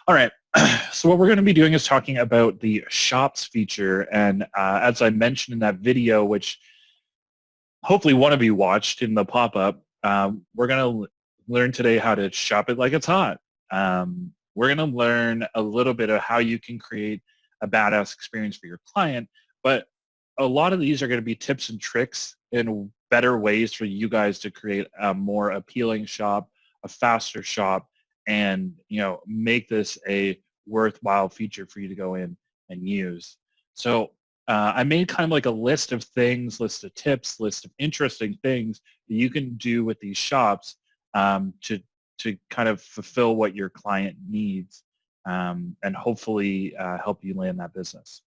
All right. So what we're going to be doing is talking about the Shops feature. And as I mentioned in that video, which hopefully one of you watched in the pop-up, we're going to learn today how to shop it like it's hot. We're going to learn a little bit of how you can create a badass experience for your client, but a lot of these are going to be tips and tricks and better ways for you guys to create a more appealing shop, a faster shop, and make this a worthwhile feature for you to go in and use. So I made kind of like a list of things, list of tips, list of interesting things that you can do with these shops to kind of fulfill what your client needs and hopefully help you land that business.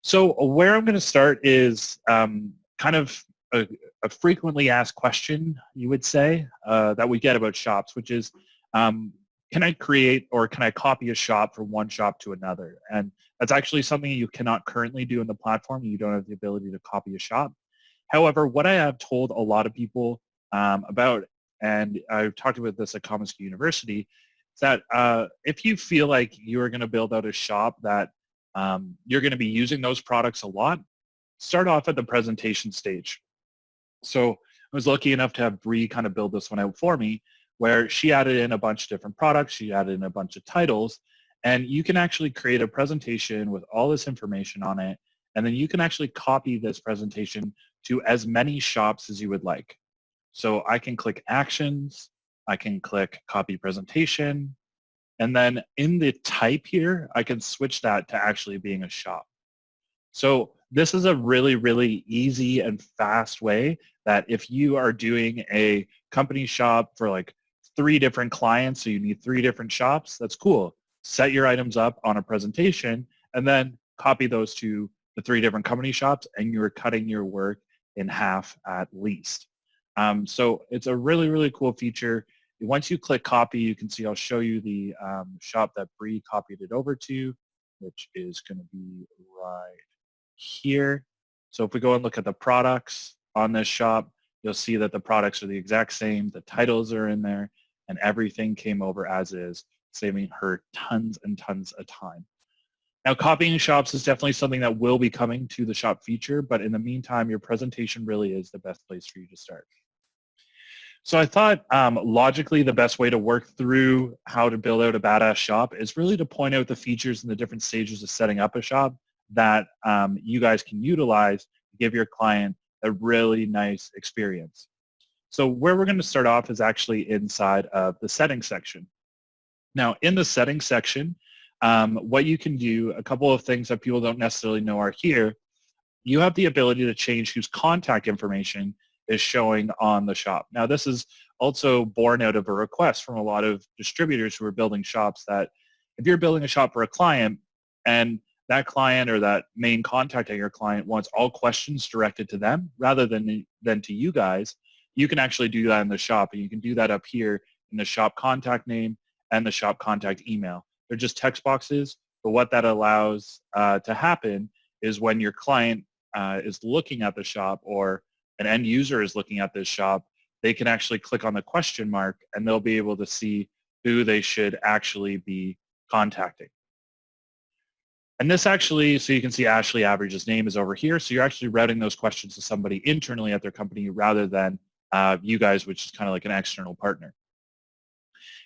So where I'm going to start is kind of a frequently asked question, you would say, that we get about shops, which is, can I create or can I copy a shop from one shop to another? And that's actually something you cannot currently do in the platform. You don't have the ability to copy a shop. However, what I have told a lot of people about, and I've talked about this at commonsku University, is that if you feel like you are going to build out a shop that you're going to be using those products a lot, start off at the presentation stage. So I was lucky enough to have Bree kind of build this one out for me, where she added in a bunch of different products, she added in a bunch of titles, and you can actually create a presentation with all this information on it, and then you can actually copy this presentation to as many shops as you would like. So I can click Actions, I can click Copy Presentation, and then in the type here, I can switch that to actually being a shop. So this is a really, really easy and fast way that if you are doing a company shop for like 3 different clients, so you need 3 different shops, that's cool. Set your items up on a presentation and then copy those to the 3 different company shops and you're cutting your work in half at least. So it's a really, really cool feature. Once you click copy, you can see I'll show you the shop that Bree copied it over to, which is going to be right here. So if we go and look at the products on this shop, you'll see that the products are the exact same. The titles are in there and everything came over as is, saving her tons and tons of time. Now, copying shops is definitely something that will be coming to the shop feature, but in the meantime, your presentation really is the best place for you to start. So I thought logically the best way to work through how to build out a badass shop is really to point out the features and the different stages of setting up a shop that you guys can utilize to give your client a really nice experience. So where we're going to start off is actually inside of the settings section. Now in the settings section, what you can do, a couple of things that people don't necessarily know are here. You have the ability to change whose contact information is showing on the shop. Now this is also born out of a request from a lot of distributors who are building shops that if you're building a shop for a client and that client or that main contact at your client wants all questions directed to them rather than to you guys, you can actually do that in the shop, and you can do that up here in the shop contact name and the shop contact email. They're just text boxes, but what that allows to happen is when your client is looking at the shop or an end user is looking at this shop, they can actually click on the question mark and they'll be able to see who they should actually be contacting. And this actually, so you can see Ashley Average's name is over here. So you're actually routing those questions to somebody internally at their company rather than you guys, which is kind of like an external partner.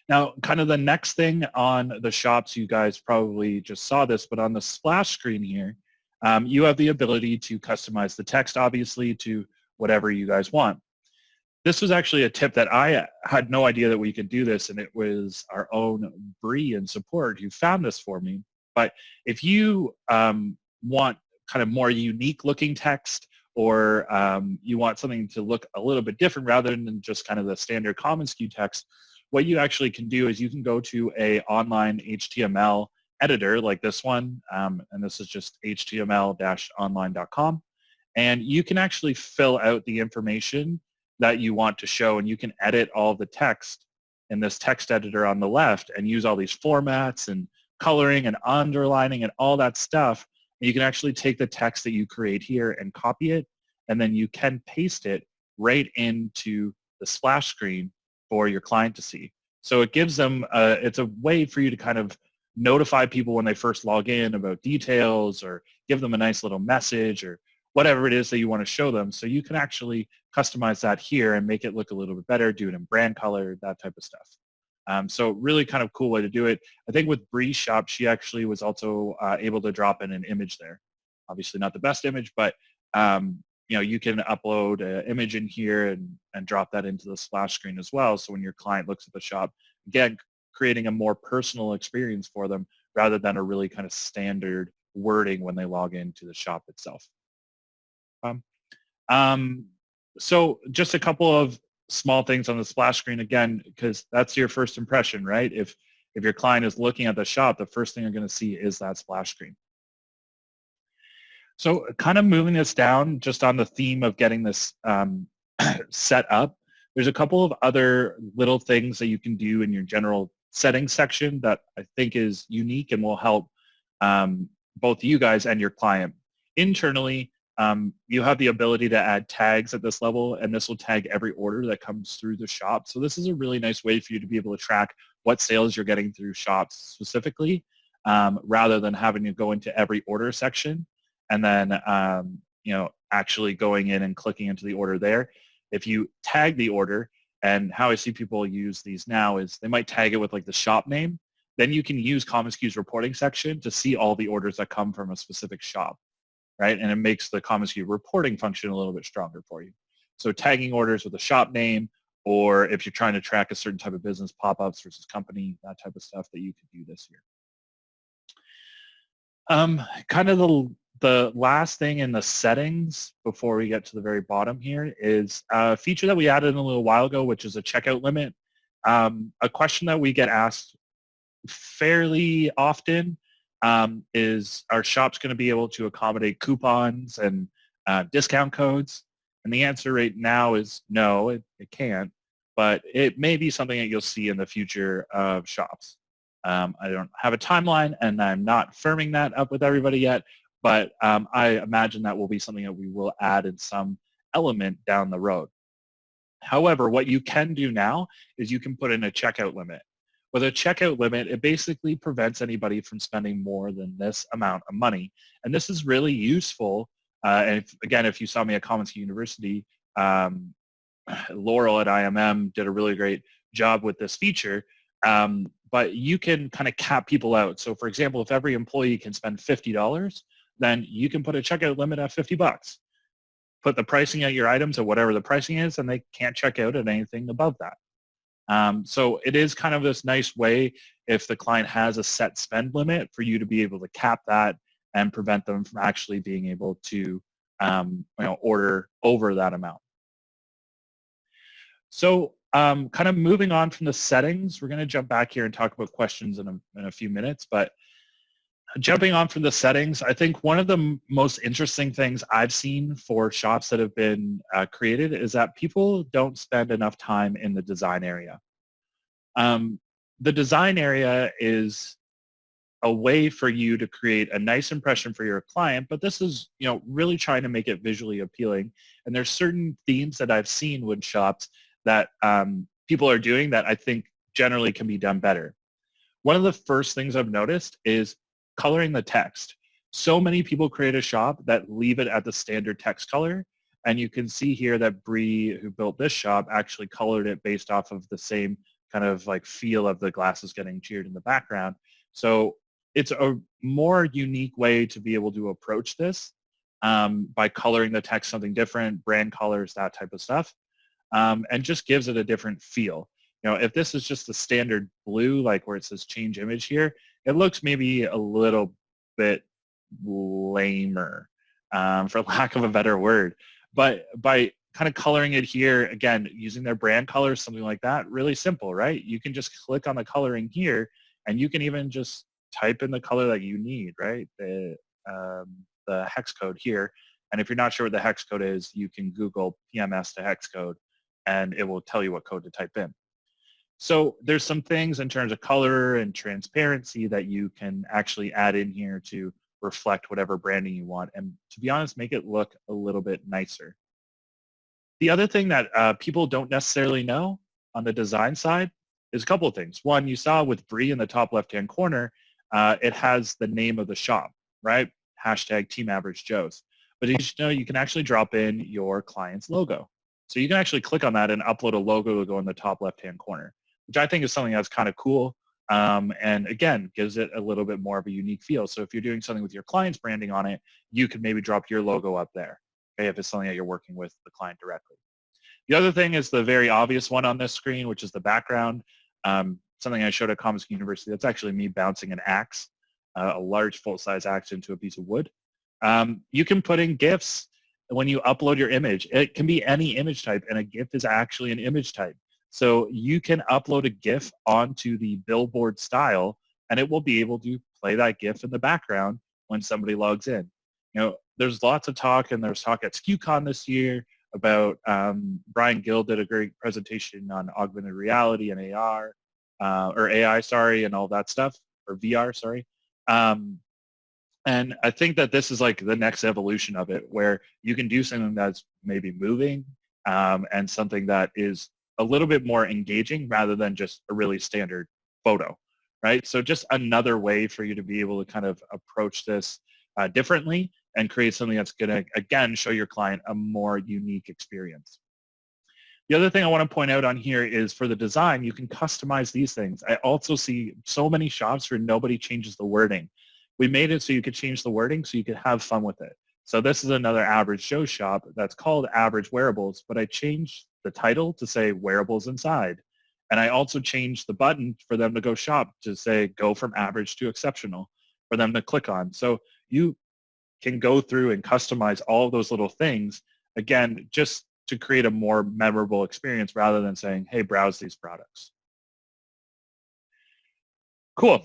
Now, kind of the next thing on the shops, you guys probably just saw this, but on the splash screen here, you have the ability to customize the text, obviously, to whatever you guys want. This was actually a tip that I had no idea that we could do this, and it was our own Bree in support who found this for me. But if you want kind of more unique looking text or you want something to look a little bit different rather than just kind of the standard commonsku text, what you actually can do is you can go to a online HTML editor like this one, and this is just html-online.com, and you can actually fill out the information that you want to show, and you can edit all the text in this text editor on the left and use all these formats and coloring and underlining and all that stuff. And you can actually take the text that you create here and copy it, and then you can paste it right into the splash screen for your client to see. So it gives them, it's a way for you to kind of notify people when they first log in about details, or give them a nice little message, or whatever it is that you want to show them. So you can actually customize that here and make it look a little bit better, do it in brand color, that type of stuff. So really kind of cool way to do it. I think with Bree's shop, she actually was also able to drop in an image there. Obviously not the best image, but you can upload an image in here and drop that into the splash screen as well. So when your client looks at the shop, again, creating a more personal experience for them rather than a really kind of standard wording when they log into the shop itself. So just a couple of small things on the splash screen, again, because that's your first impression, right? If your client is looking at the shop, the first thing you're going to see is that splash screen. So kind of moving this down just on the theme of getting this set up, there's a couple of other little things that you can do in your general settings section that I think is unique and will help both you guys and your client. Internally, you have the ability to add tags at this level, and this will tag every order that comes through the shop. So this is a really nice way for you to be able to track what sales you're getting through shops specifically, rather than having to go into every order section and then actually going in and clicking into the order there. If you tag the order, and how I see people use these now is they might tag it with like the shop name, then you can use commonsku's reporting section to see all the orders that come from a specific shop, right? And it makes the commonsku reporting function a little bit stronger for you. So tagging orders with a shop name, or if you're trying to track a certain type of business, pop-ups versus company, that type of stuff that you could do this year. Kind of the last thing in the settings before we get to the very bottom here is a feature that we added a little while ago, which is a checkout limit. A question that we get asked fairly often is, are shops going to be able to accommodate coupons and discount codes? And the answer right now is no, it can't, but it may be something that you'll see in the future of shops. I don't have a timeline, and I'm not firming that up with everybody yet, but I imagine that will be something that we will add in some element down the road. However, what you can do now is you can put in a checkout limit. With a checkout limit, it basically prevents anybody from spending more than this amount of money. And this is really useful. And if you saw me at commonsku University, Laurel at IMM did a really great job with this feature. But you can kind of cap people out. So for example, if every employee can spend $50, then you can put a checkout limit at $50. Put the pricing at your items at whatever the pricing is, and they can't check out at anything above that. So it is kind of this nice way, if the client has a set spend limit, for you to be able to cap that and prevent them from actually being able to order over that amount. So kind of moving on from the settings, we're going to jump back here and talk about questions in a few minutes. But jumping on from the settings, I think one of the most interesting things I've seen for shops that have been created is that people don't spend enough time in the design area. The design area is a way for you to create a nice impression for your client, but this is really trying to make it visually appealing. And there's certain themes that I've seen with shops that people are doing that I think generally can be done better. One of the first things I've noticed is coloring the text. So many people create a shop that leave it at the standard text color. And you can see here that Bree, who built this shop, actually colored it based off of the same kind of like feel of the glasses getting cheered in the background. So it's a more unique way to be able to approach this by coloring the text something different, brand colors, that type of stuff, and just gives it a different feel. If this is just the standard blue, like where it says change image here, it looks maybe a little bit lamer, for lack of a better word. But by kind of coloring it here, again, using their brand colors, something like that, really simple, right? You can just click on the coloring here, and you can even just type in the color that you need, right? The hex code here. And if you're not sure what the hex code is, you can Google PMS to hex code, and it will tell you what code to type in. So there's some things in terms of color and transparency that you can actually add in here to reflect whatever branding you want, and to be honest, make it look a little bit nicer. The other thing that people don't necessarily know on the design side is a couple of things. One, you saw with Bree in the top left-hand corner, it has the name of the shop, right? Hashtag Team Average Joe's. But did you know you can actually drop in your client's logo? So you can actually click on that and upload a logo to go in the top left-hand corner, which I think is something that's kind of cool. And again, gives it a little bit more of a unique feel. So if you're doing something with your client's branding on it, you can maybe drop your logo up there, okay, if it's something that you're working with the client directly. The other thing is the very obvious one on this screen, which is the background. Something I showed at commonsku University. That's actually me bouncing an axe, a large full-size axe into a piece of wood. You can put in GIFs when you upload your image. It can be any image type, and a GIF is actually an image type. So you can upload a GIF onto the billboard style, and it will be able to play that GIF in the background when somebody logs in. You know, there's lots of talk, and there's talk at SKUCon this year about Brian Gill did a great presentation on augmented reality and AR, or AI, sorry, and all that stuff, or VR, sorry. And I think that this is like the next evolution of it, where you can do something that's maybe moving and something that is a little bit more engaging rather than just a really standard photo, right? So just another way for you to be able to kind of approach this differently and create something that's going to, again, show your client a more unique experience. The other thing I want to point out on here is for the design, you can customize these things. I also see so many shops where nobody changes the wording. We made it so you could change the wording so you could have fun with it. So this is another Average Joe shop that's called Average Wearables, but I changed the title to say Wearables Inside. And I also changed the button for them to go shop to say go from average to exceptional for them to click on. So you can go through and customize all of those little things, again, just to create a more memorable experience rather than saying, hey, browse these products. Cool.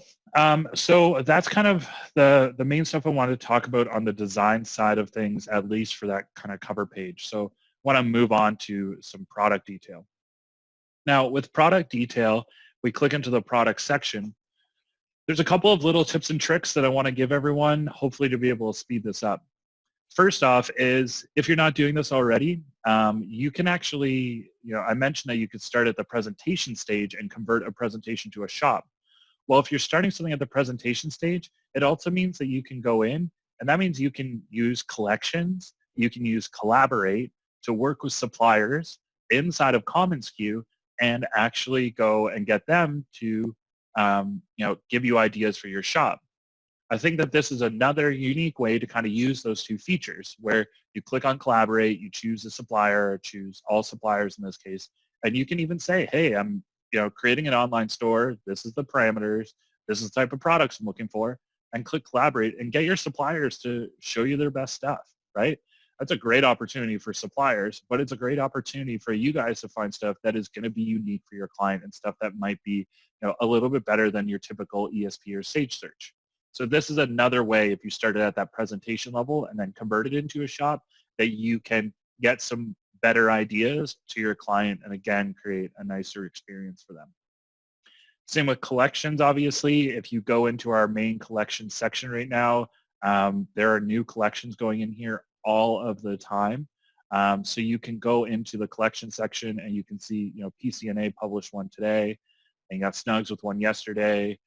So that's kind of the main stuff I wanted to talk about on the design side of things, at least for that kind of cover page. So I want to move on to some product detail. Now, with product detail, we click into the product section. There's a couple of little tips and tricks that I want to give everyone, hopefully to be able to speed this up. First off is, if you're not doing this already, you can actually, I mentioned that you could start at the presentation stage and convert a presentation to a shop. Well, if you're starting something at the presentation stage, it also means that you can go in, and that means you can use collections, you can use collaborate to work with suppliers inside of commonsku and actually go and get them to give you ideas for your shop. I think that this is another unique way to kind of use those two features, where you click on collaborate, you choose a supplier, or choose all suppliers in this case, and you can even say, hey, I'm creating an online store, this is the parameters, this is the type of products I'm looking for, and click collaborate and get your suppliers to show you their best stuff, right? That's a great opportunity for suppliers, but it's a great opportunity for you guys to find stuff that is going to be unique for your client and stuff that might be a little bit better than your typical ESP or Sage search. So this is another way, if you started at that presentation level and then convert it into a shop, that you can get some better ideas to your client and again create a nicer experience for them. Same with collections, obviously. If you go into our main collection section right now, there are new collections going in here all of the time. So you can go into the collection section and you can see, PCNA published one today, and you got Snugs with one yesterday,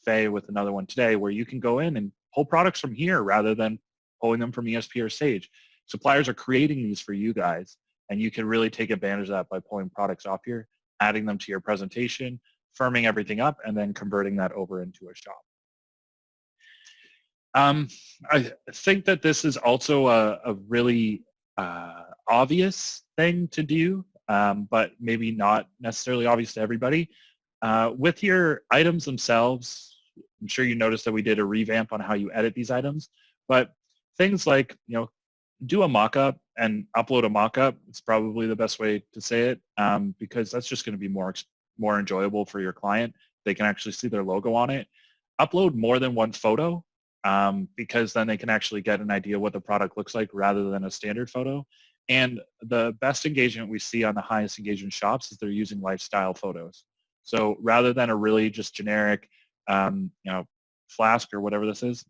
Faye with another one today, where you can go in and pull products from here rather than pulling them from ESP or Sage. Suppliers are creating these for you guys, and you can really take advantage of that by pulling products off here, adding them to your presentation, firming everything up, and then converting that over into a shop. I think that this is also a really obvious thing to do, but maybe not necessarily obvious to everybody. With your items themselves, I'm sure you noticed that we did a revamp on how you edit these items, but things like, do a mock-up and upload a mock-up. It's probably the best way to say it, because that's just going to be more enjoyable for your client. They can actually see their logo on it. Upload more than one photo, because then they can actually get an idea what the product looks like rather than a standard photo. And the best engagement we see on the highest engagement shops is they're using lifestyle photos. So rather than a really just generic, flask or whatever this is,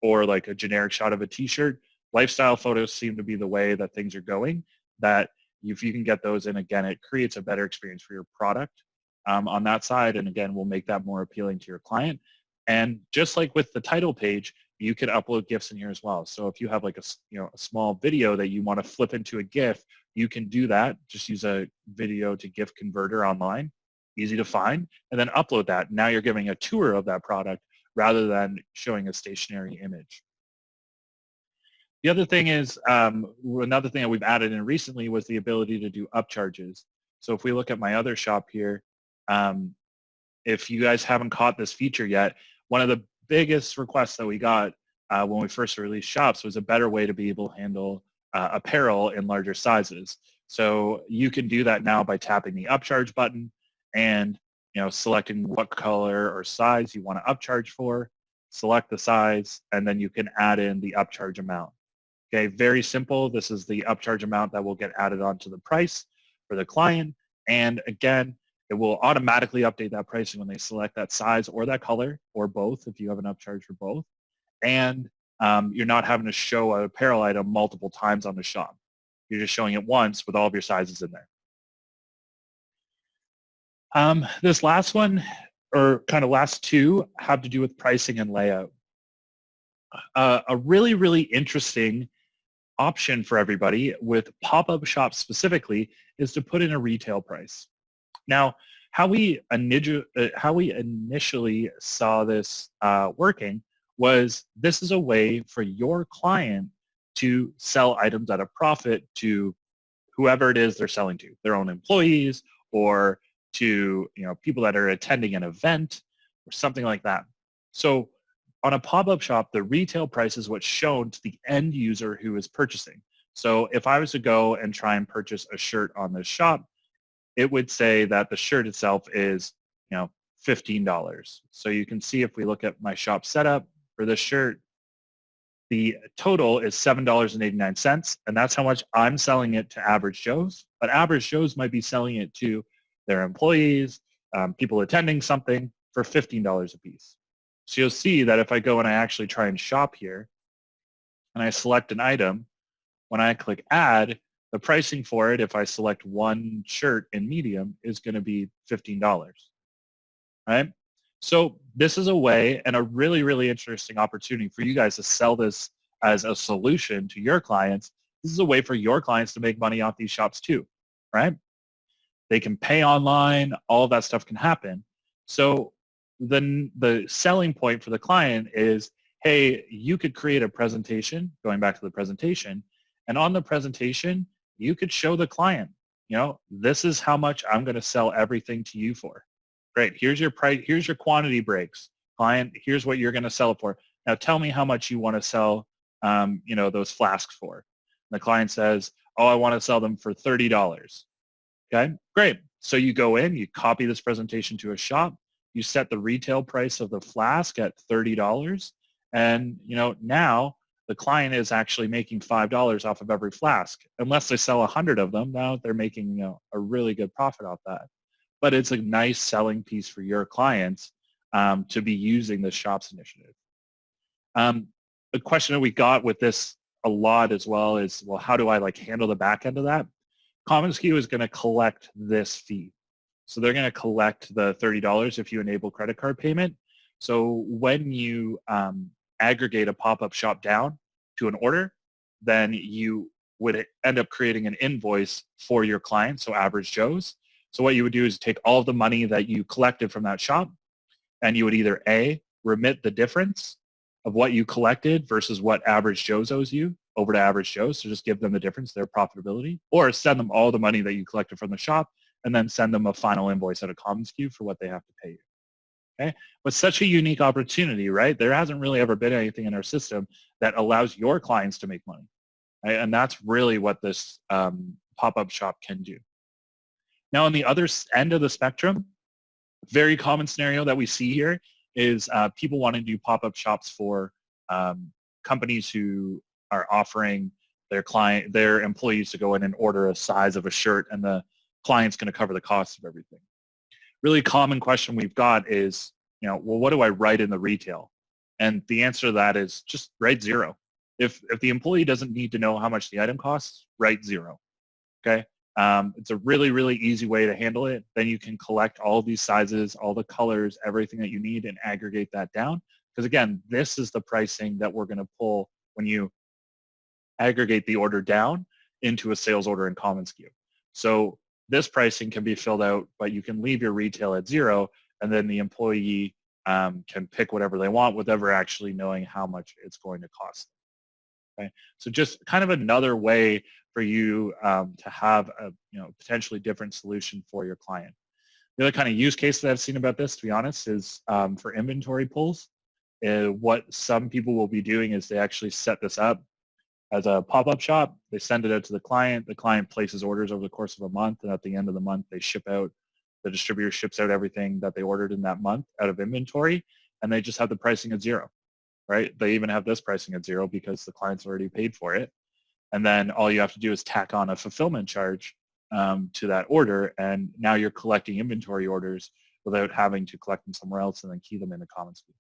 or like a generic shot of a t-shirt, lifestyle photos seem to be the way that things are going, that if you can get those in, again, it creates a better experience for your product. on that side. And again, we'll make that more appealing to your client. And just like with the title page, you can upload GIFs in here as well. So if you have like a small video that you want to flip into a GIF, you can do that. Just use a video to GIF converter online, easy to find, and then upload that. Now you're giving a tour of that product rather than showing a stationary image. The other thing is, another thing that we've added in recently was the ability to do upcharges. So if we look at my other shop here, if you guys haven't caught this feature yet, one of the biggest requests that we got when we first released shops was a better way to be able to handle apparel in larger sizes. So you can do that now by tapping the upcharge button and selecting what color or size you want to upcharge for, select the size, and then you can add in the upcharge amount. Okay, very simple. This is the upcharge amount that will get added onto the price for the client. And again, it will automatically update that pricing when they select that size or that color or both if you have an upcharge for both. And you're not having to show an apparel item multiple times on the shop. You're just showing it once with all of your sizes in there. This last one, or kind of last two, have to do with pricing and layout. A really, really interesting option for everybody with Popup Shops specifically is to put in a retail price. Now, how we initially saw this working was this is a way for your client to sell items at a profit to whoever it is they're selling to, their own employees or to people that are attending an event or something like that. So on a pop-up shop, the retail price is what's shown to the end user who is purchasing. So if I was to go and try and purchase a shirt on this shop, it would say that the shirt itself is, $15. So you can see if we look at my shop setup for this shirt, the total is $7.89, and that's how much I'm selling it to Average Joes. But Average Joes might be selling it to their employees, people attending something for $15 a piece. So you'll see that if I go and I actually try and shop here, and I select an item, when I click Add, the pricing for it, if I select one shirt in medium, is going to be $15. Right? So this is a way and a really, really interesting opportunity for you guys to sell this as a solution to your clients. This is a way for your clients to make money off these shops too, right? They can pay online, all of that stuff can happen. So then the selling point for the client is, hey, you could create a presentation, going back to the presentation, and on the presentation, you could show the client, this is how much I'm going to sell everything to you for. Great, here's your price, here's your quantity breaks. Client, here's what you're going to sell it for. Now tell me how much you want to sell, those flasks for. And the client says, oh, I want to sell them for $30. Okay, great. So you go in, you copy this presentation to a shop, you set the retail price of the flask at $30, and now the client is actually making $5 off of every flask. Unless they sell 100 of them, now they're making a really good profit off that. But it's a nice selling piece for your clients to be using the Shops initiative. A question that we got with this a lot as well is, well, how do I handle the back end of that? commonsku is going to collect this fee. So they're going to collect the $30 if you enable credit card payment. So when you aggregate a pop-up shop down to an order, then you would end up creating an invoice for your client, so Average Joe's. So what you would do is take all of the money that you collected from that shop, and you would either A, remit the difference of what you collected versus what Average Joe's owes you over to Average Joe's, so just give them the difference, their profitability, or send them all the money that you collected from the shop and then send them a final invoice at a commonsku for what they have to pay you. Okay? But such a unique opportunity, right? There hasn't really ever been anything in our system that allows your clients to make money. Right? And that's really what this pop-up shop can do. Now, on the other end of the spectrum, very common scenario that we see here is people wanting to do pop-up shops for companies who are offering their employees to go in and order a size of a shirt, and the client's going to cover the cost of everything. Really common question we've got is, well, what do I write in the retail? And the answer to that is just write zero. If the employee doesn't need to know how much the item costs, write zero. Okay. It's a really, really easy way to handle it. Then you can collect all these sizes, all the colors, everything that you need, and aggregate that down. Because again, this is the pricing that we're going to pull when you aggregate the order down into a sales order in commonsku. So this pricing can be filled out, but you can leave your retail at 0, and then the employee can pick whatever they want without ever actually knowing how much it's going to cost. Okay, so just kind of another way for you to have a potentially different solution for your client. The other kind of use case that I've seen about this, to be honest, is for inventory pulls. What some people will be doing is they actually set this up as a pop-up shop. They send it out to the client. The client places orders over the course of a month, and at the end of the month, they ship out. The distributor ships out everything that they ordered in that month out of inventory, and they just have the pricing at 0. Right? They even have this pricing at 0 because the client's already paid for it. And then all you have to do is tack on a fulfillment charge to that order, and now you're collecting inventory orders without having to collect them somewhere else and then key them into commonsku.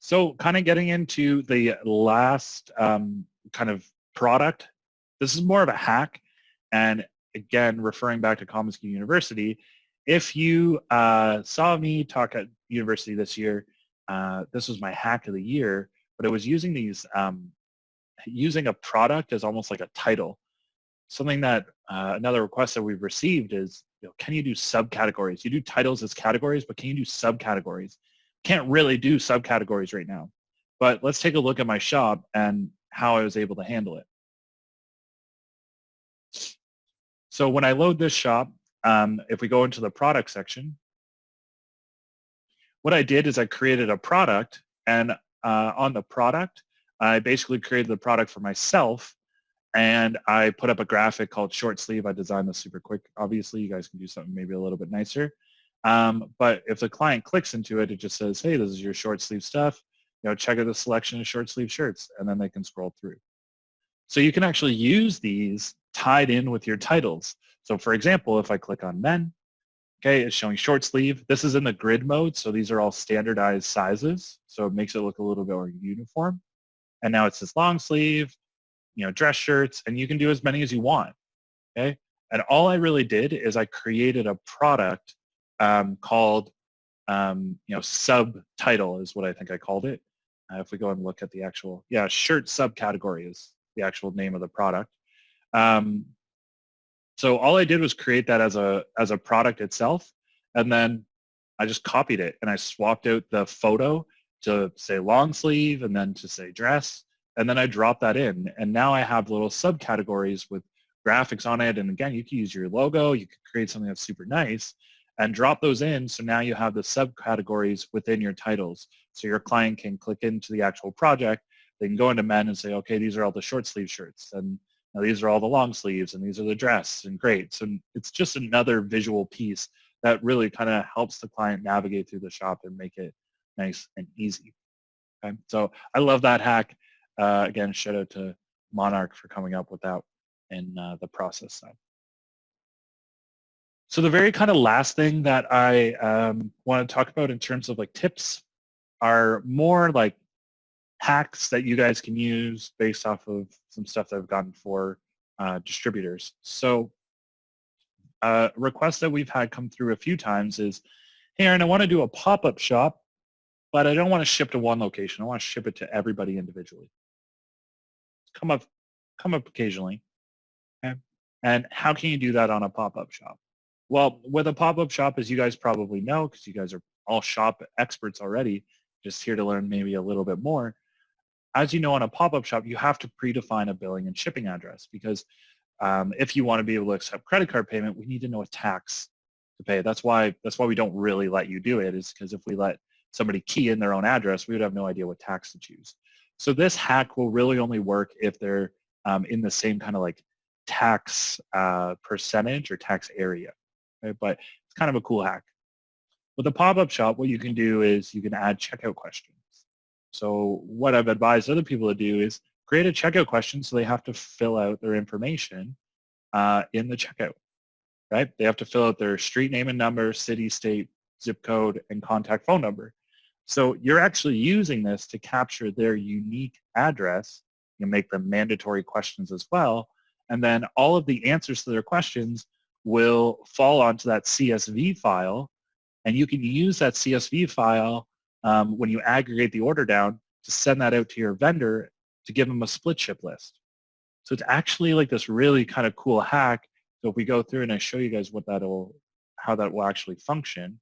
So kind of getting into the last kind of product, this is more of a hack. And again, referring back to commonsku University, if you saw me talk at university this year, this was my hack of the year, but it was using these, using a product as almost like a title. Something that another request that we've received is, can you do subcategories? You do titles as categories, but can you do subcategories? Can't really do subcategories right now. But let's take a look at my shop and how I was able to handle it. So when I load this shop, if we go into the product section, what I did is I created a product, and on the product, I basically created the product for myself, and I put up a graphic called short sleeve. I designed this super quick. Obviously, you guys can do something maybe a little bit nicer. But if the client clicks into it, it just says, hey, this is your short sleeve stuff. Check out the selection of short sleeve shirts, and then they can scroll through. So you can actually use these tied in with your titles. So for example, if I click on men, okay, it's showing short sleeve. This is in the grid mode, so these are all standardized sizes. So it makes it look a little bit more uniform. And now it says long sleeve, dress shirts, and you can do as many as you want, okay? And all I really did is I created a product called, subtitle is what I think I called it. If we go and look at the actual, shirt subcategory is the actual name of the product. So all I did was create that as a product itself, and then I just copied it and I swapped out the photo to say long sleeve and then to say dress, and then I dropped that in, and now I have little subcategories with graphics on it. And again, you can use your logo, you can create something that's super nice and drop those in. So now you have the subcategories within your titles. So your client can click into the actual project. They can go into men and say, okay, these are all the short sleeve shirts, and these are all the long sleeves, and these are the dress, and great. So it's just another visual piece that really kind of helps the client navigate through the shop and make it nice and easy. Okay? So I love that hack. Again, shout out to Monarch for coming up with that in the process side. So the very kind of last thing that I want to talk about in terms of like tips are more like hacks that you guys can use based off of some stuff that I've gotten for distributors. So a request that we've had come through a few times is, hey, Aaron, I want to do a pop-up shop, but I don't want to ship to one location. I want to ship it to everybody individually. Come up occasionally. Okay? And how can you do that on a pop-up shop? Well, with a pop-up shop, as you guys probably know, because you guys are all shop experts already, just here to learn maybe a little bit more. As you know, on a pop-up shop, you have to predefine a billing and shipping address, because if you want to be able to accept credit card payment, we need to know a tax to pay. That's why we don't really let you do it, is because if we let somebody key in their own address, we would have no idea what tax to choose. So this hack will really only work if they're in the same kind of like tax percentage or tax area. Okay? But it's kind of a cool hack. With a pop-up shop, what you can do is you can add checkout questions. So what I've advised other people to do is create a checkout question, so they have to fill out their information in the checkout, right? They have to fill out their street name and number, city, state, zip code, and contact phone number. So you're actually using this to capture their unique address. You make them mandatory questions as well, and then all of the answers to their questions will fall onto that CSV file, and you can use that CSV file when you aggregate the order down to send that out to your vendor to give them a split ship list. So it's actually like this really kind of cool hack. So if we go through and I show you guys how that will actually function.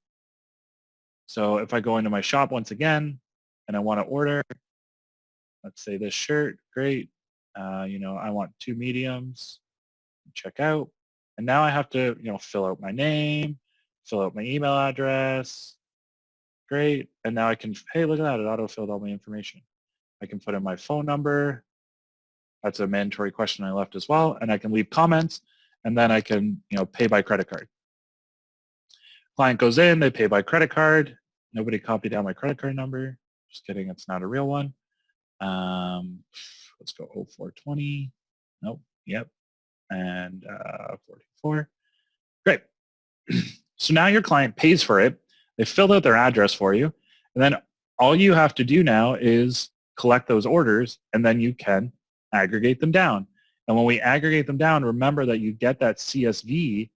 So if I go into my shop once again and I want to order, let's say this shirt, great. I want 2 mediums, check out. And now I have to, fill out my name, fill out my email address. Great. And now I can, hey, look at that. It auto-filled all my information. I can put in my phone number. That's a mandatory question I left as well. And I can leave comments, and then I can, pay by credit card. Client goes in, they pay by credit card. Nobody copied down my credit card number. Just kidding, it's not a real one. Let's go 0420. Nope, yep. And 44. Great. So now your client pays for it. They filled out their address for you. And then all you have to do now is collect those orders, and then you can aggregate them down. And when we aggregate them down, remember that you get that CSV,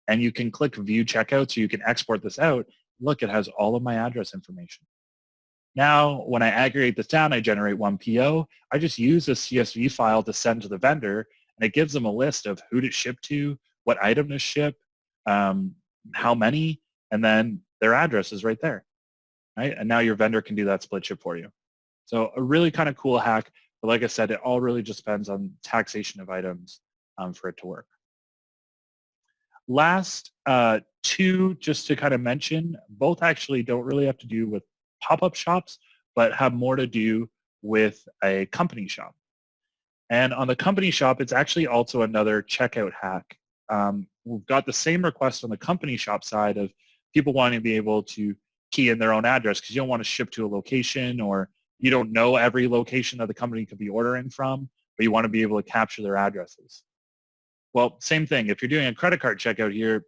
and you can click View Checkout so you can export this out. Look, it has all of my address information. Now, when I aggregate this down, I generate one PO. I just use a CSV file to send to the vendor, and it gives them a list of who to ship to, what item to ship, how many, and then their address is right there, right? And now your vendor can do that split ship for you. So a really kind of cool hack, but like I said, it all really just depends on taxation of items for it to work. Last two, just to kind of mention, both actually don't really have to do with pop-up shops, but have more to do with a company shop. And on the company shop, it's actually also another checkout hack. We've got the same request on the company shop side of people wanting to be able to key in their own address because you don't want to ship to a location, or you don't know every location that the company could be ordering from, but you want to be able to capture their addresses. Well, same thing. If you're doing a credit card checkout here,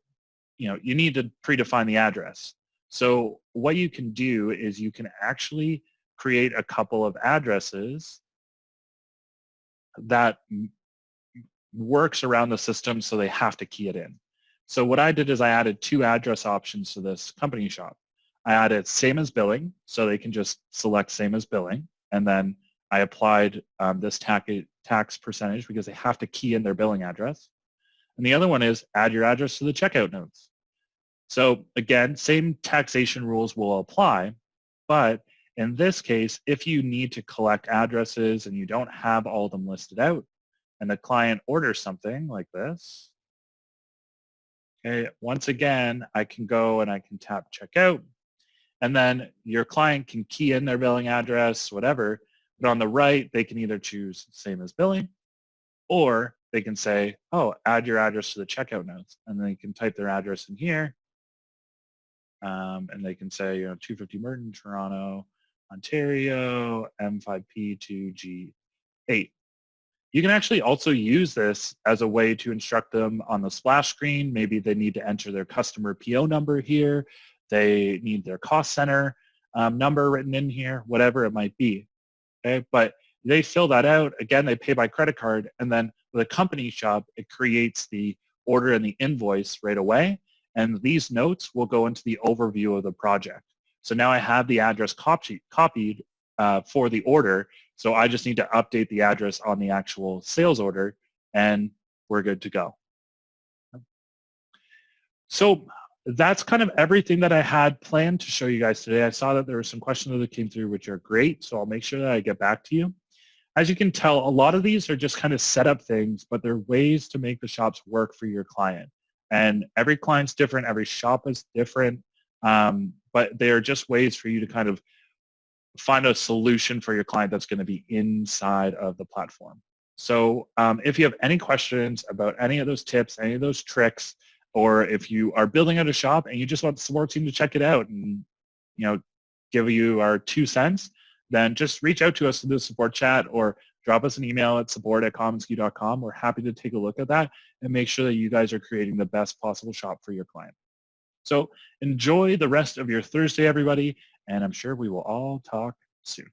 you need to predefine the address. So what you can do is you can actually create a couple of addresses that works around the system so they have to key it in. So what I did is I added 2 address options to this company shop. I added same as billing, so they can just select same as billing, and then I applied this tax percentage because they have to key in their billing address. And the other one is add your address to the checkout notes. So again, same taxation rules will apply, but in this case, if you need to collect addresses and you don't have all of them listed out, and the client orders something like this, okay, once again, I can go and I can tap checkout, and then your client can key in their billing address, whatever, but on the right, they can either choose same as billing, or they can say, oh, add your address to the checkout notes, and then you can type their address in here, and they can say, 250 Merton, Toronto, Ontario, M5P2G8. You can actually also use this as a way to instruct them on the splash screen. Maybe they need to enter their customer PO number here. They need their cost center number written in here, whatever it might be. Okay, but they fill that out. Again, they pay by credit card, and then with a company shop, it creates the order and the invoice right away. And these notes will go into the overview of the project. So now I have the address copied for the order. So I just need to update the address on the actual sales order, and we're good to go. So that's kind of everything that I had planned to show you guys today. I saw that there were some questions that came through, which are great. So I'll make sure that I get back to you. As you can tell, a lot of these are just kind of setup things, but they're ways to make the shops work for your client. And every client's different. Every shop is different. But they're just ways for you to kind of find a solution for your client that's going to be inside of the platform. So if you have any questions about any of those tips, any of those tricks, or if you are building out a shop and you just want the support team to check it out and give you our 2 cents, then just reach out to us in the support chat or drop us an email at support@commonsku.com. We're happy to take a look at that and make sure that you guys are creating the best possible shop for your client. So enjoy the rest of your Thursday, everybody, and I'm sure we will all talk soon.